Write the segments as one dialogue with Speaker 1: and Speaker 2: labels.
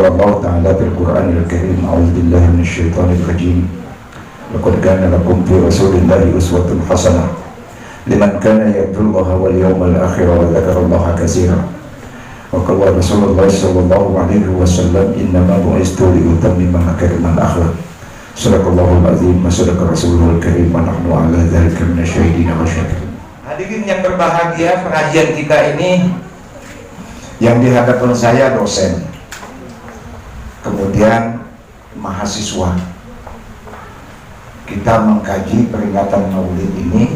Speaker 1: قال الله تعالى في القرآن الكريم أعوذ بالله من الشيطان الرجيم لقد كان لكم في رسول الله أسوة حسنة لمن كان يرجو الله واليوم الآخر وذكر الله كثيرا وقال رسول الله صلى الله عليه وسلم إنما بعثت لأتمم مكارم الأخلاق صدق الله العظيم وصدق رسوله الكريم ونحن على ذلك من الشاهدين والشاكرين.
Speaker 2: Hadirin yang berbahagia, pengajian kita ini yang di hadapan saya dosen, kemudian mahasiswa. Kita mengkaji peringatan Maulid ini.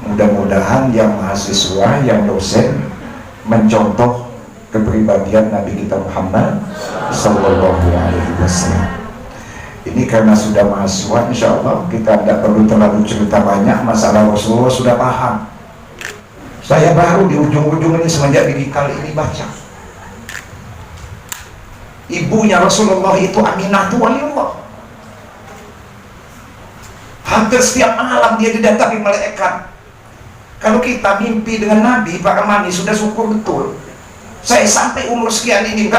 Speaker 2: Mudah-mudahan yang mahasiswa, yang dosen mencontoh kepribadian Nabi kita Muhammad Sallallahu Alaihi Wasallam. Ini karena sudah mahasiswa, insya Allah kita tidak perlu terlalu cerita banyak masalah Rasulullah, sudah paham. Saya baru di ujung-ujung ini semenjak digital ini baca. Ibunya Rasulullah itu Aminah waliullah. Hampir setiap malam dia didatangi malaikat. Kalau kita mimpi dengan Nabi, Pak Ramani, sudah syukur betul. Saya sampai umur sekian ini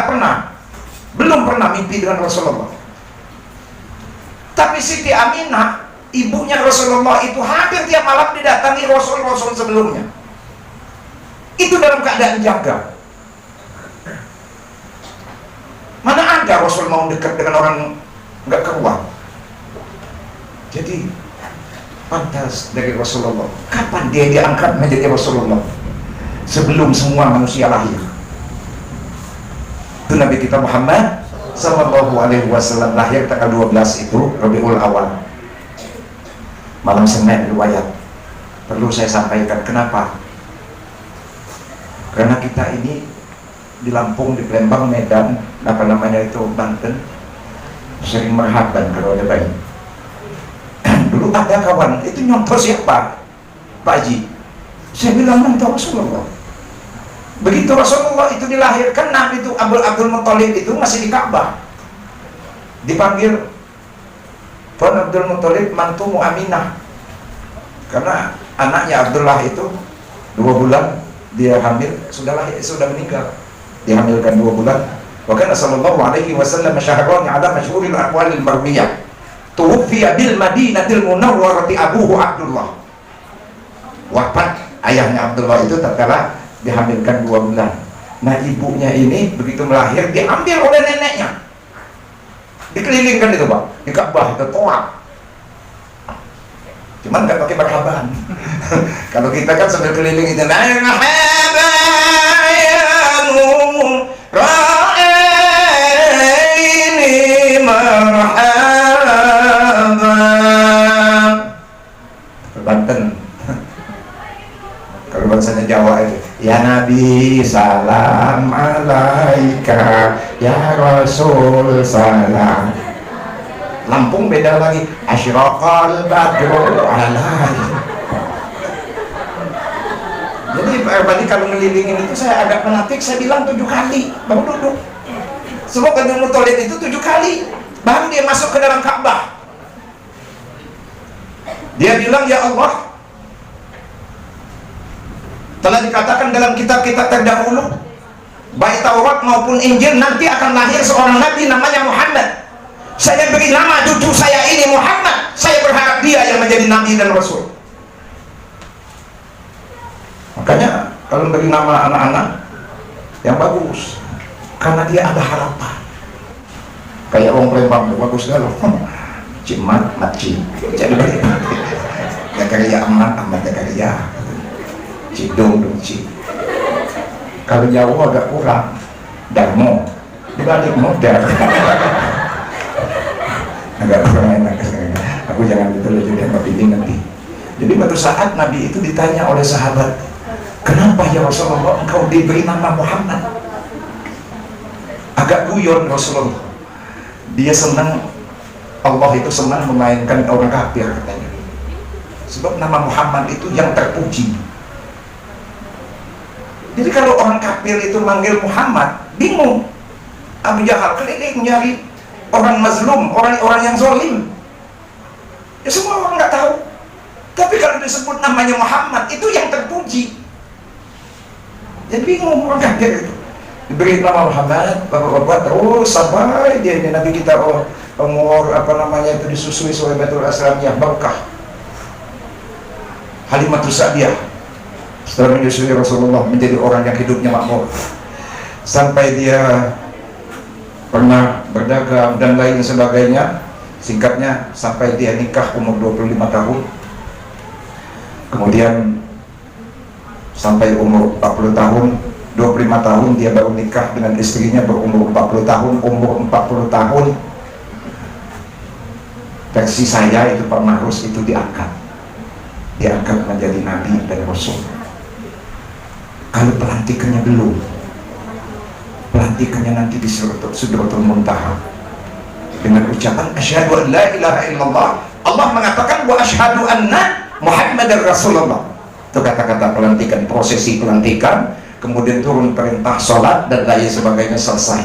Speaker 2: belum pernah mimpi dengan Rasulullah. Tapi Siti Aminah, ibunya Rasulullah itu hampir tiap malam didatangi Rasul-Rasul sebelumnya. Itu dalam keadaan jaga. Mana ada Rasul mau dekat dengan orang nggak keruan. Jadi pantas dari Rasulullah. Kapan dia diangkat menjadi Rasulullah? Sebelum semua manusia lahir. Itu Nabi kita Muhammad Sallallahu Alaihi Wasallam lahir tanggal 12 itu Rabiul Awal, malam Senin riwayat. Perlu saya sampaikan kenapa? Karena kita ini di Lampung, di Palembang, Medan, apa namanya itu, Banten, sering merhaban kalau ada bayi. Dulu ada kawan, itu nyontoh siapa? Pak Haji. Saya bilang nyontoh Rasulullah. Begitu Rasulullah itu dilahirkan, Nabi itu Abdul Muthalib itu masih di Ka'bah. Dipanggil Tuan Abdul Muthalib mantumu Aminah. Karena anaknya Abdullah itu 2 bulan dia hamil, sudah meninggal. Dihamilkan 2 bulan. Wa kana sallallahu alaihi wasallam syahrani ala masyhuril aqwalil marwiyah. Tuwfiya bil Madinatil Munawwarati abuhu Abdullah. Wafat ayahnya Abdullah itu tatkala dihamilkan 2 bulan. Nah ibunya ini begitu melahir diambil oleh neneknya, dikelilingkan itu Pak, di Ka'bah itu toa. Cuman nggak pakai marhaban. Kalau kita kan sambil keliling itu Banten. Kalau bahasanya Jawa itu, ya Nabi salam alaika, ya Rasul salam. Lampung beda lagi, asyraqal badru alaika. Jadi Pak kalau ngelilingin itu saya agak fanatik, saya bilang 7 kali baru duduk. Sebab Abdul Muthalib itu 7 kali baru dia masuk ke dalam Ka'bah. Dia bilang, ya Allah, telah dikatakan dalam kitab-kitab terdahulu, baik Taurat maupun Injil, nanti akan lahir seorang nabi namanya Muhammad. Saya beri nama cucu saya ini Muhammad. Saya berharap dia yang menjadi nabi dan rasul. Makanya kalau beri nama anak-anak yang bagus, karena dia ada harapan. Kayak orang Palembang bagus sekali. Cimat, maci. Jadi beri. Zakaria Ahmad Zakaria. Cidung Ci. Kalau Jawa agak kurang, Darmo dibalik modern. Agak kurang enak. Aku jangan betul juga Mbak Bibi nanti. Jadi suatu saat Nabi itu ditanya oleh sahabat, kenapa ya Rasulullah engkau diberi nama Muhammad? Agak guyon Rasulullah. Dia senang, Allah itu senang memainkan orang kafir katanya. Sebab nama Muhammad itu yang terpuji. Jadi kalau orang kafir itu manggil Muhammad, bingung. Abu Jahal keliling nyari orang mazlum, orang-orang yang zalim. Ya semua orang nggak tahu. Tapi kalau disebut namanya Muhammad, itu yang terpuji. Jadi bingung orang kafir itu. diberi nama Muhammad, bapak-bapak terus sampai dia ini Nabi kita umur itu disusui Suhaibatul Aslamiyah Barkah Halimatus Sa'diyah setelah menyusui Rasulullah menjadi orang yang hidupnya makmur, sampai dia pernah berdagang dan lain sebagainya. Singkatnya sampai dia nikah umur 25 tahun, kemudian sampai umur 40 tahun, 25 tahun dia baru nikah dengan istrinya berumur 40 tahun. Umur 40 tahun versi saya itu Pak Marus itu diangkat menjadi Nabi dan Rasul. Kalau pelantikannya belum, pelantikannya nanti di Sidratul Muntaha dengan ucapan asyhadu an la ilaha illallah. Allah mengatakan wa asyhadu anna Muhammadar Rasulullah. Itu kata-kata pelantikan, prosesi pelantikan, kemudian turun perintah sholat dan lain sebagainya selesai.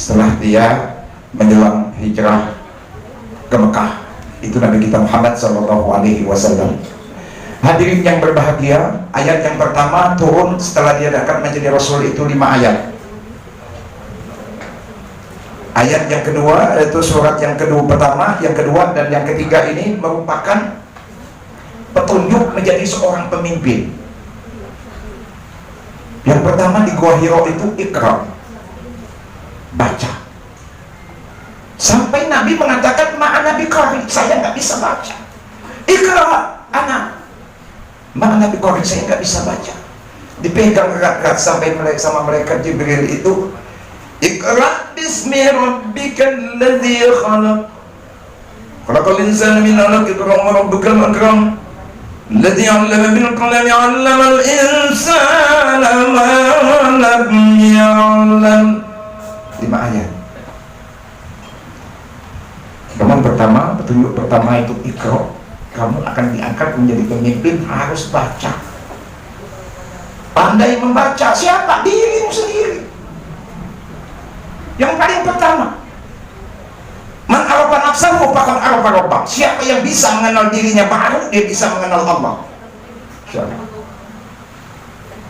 Speaker 2: Setelah dia menjelang hijrah ke Mekah, itu Nabi kita Muhammad SAW. Hadirin yang berbahagia, ayat yang pertama turun setelah dia akan menjadi Rasul itu 5 ayat. Ayat yang kedua, yaitu surat yang kedua pertama, yang kedua dan yang ketiga ini merupakan petunjuk menjadi seorang pemimpin. Yang pertama di Gua Hiro itu Iqra, baca. Sampai Nabi mengatakan ma'ana biqari, saya nggak bisa baca. Iqra, anak. Ma'ana biqari, saya nggak bisa baca. Dipegang erat-erat sampai sama mereka Jibril itu, Iqra bismi rabbikal ladzi khalaq. Khalaqal insana min 'alaq, iqra wa rabbukal akram. Alladzi 'allama bil qalami 'allamal insana ma lam ya'lam. 5 ayat. Yang pertama, petunjuk pertama itu Iqra. Kamu akan diangkat menjadi pemimpin, harus baca. Pandai membaca. Siapa? Dirimu sendiri. Yang paling pertama, man arafa nafsahu faqad arafa rabbah. Siapa yang bisa mengenal dirinya, baru dia bisa mengenal Allah. Insyaallah.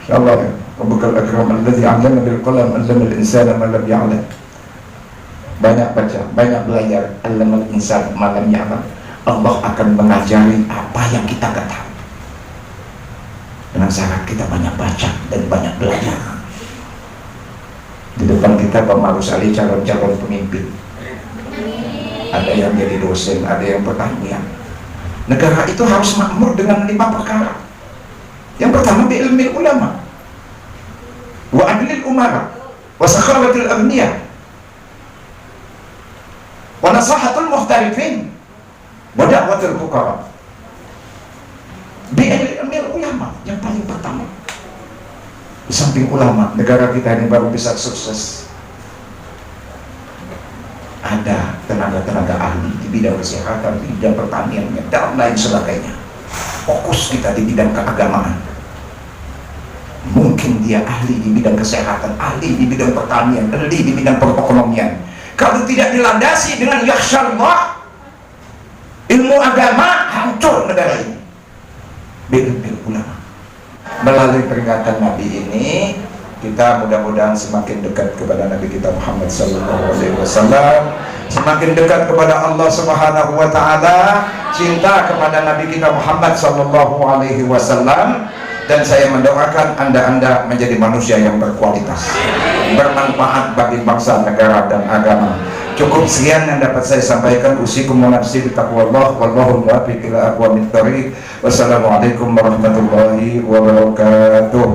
Speaker 2: Insyaallah ya. Rabbukal akram alladzi 'allama bil qalam 'allamal insana ma lam ya'lam. Banyak baca, banyak belajar. 'Allamal insana ma lam ya'lam. Allah akan mengajari apa yang kita nggak tahu. Dengan syarat kita banyak baca dan banyak belajar. Di depan kita Pak Marus Ali calon-calon pemimpin. Ada yang jadi dosen, ada yang pertanian. Negara itu harus makmur dengan 5 perkara. Yang pertama bi'ilmil ulama, wa adlil umara, wa sakharatil abniyah, wa nasahatul muhtarifin, wa da'watul fuqara. Bi'ilmil ulama yang paling pertama. Di samping ulama, negara kita ini baru bisa sukses. Ada tenaga-tenaga ahli di bidang kesehatan, di bidang pertanian, dan lain sebagainya. Fokus kita di bidang keagamaan. Mungkin dia ahli di bidang kesehatan, ahli di bidang pertanian, ahli di bidang perekonomian. Kalau tidak dilandasi dengan yakhsyallah, ilmu agama, hancur negara ini. Bil ulama. Melalui peringatan Nabi ini, kita mudah-mudahan semakin dekat kepada Nabi kita Muhammad SAW, semakin dekat kepada Allah Subhanahu wa Ta'ala, cinta kepada Nabi kita Muhammad SAW. Dan saya mendoakan anda menjadi manusia yang berkualitas, bermanfaat bagi bangsa, negara, dan agama. Cukup sekian yang dapat saya sampaikan. Usikum wa nafsi bitaqwallah, wallahu muwaffiq ila aqwamit thoriq. Wassalamualaikum warahmatullahi wabarakatuh.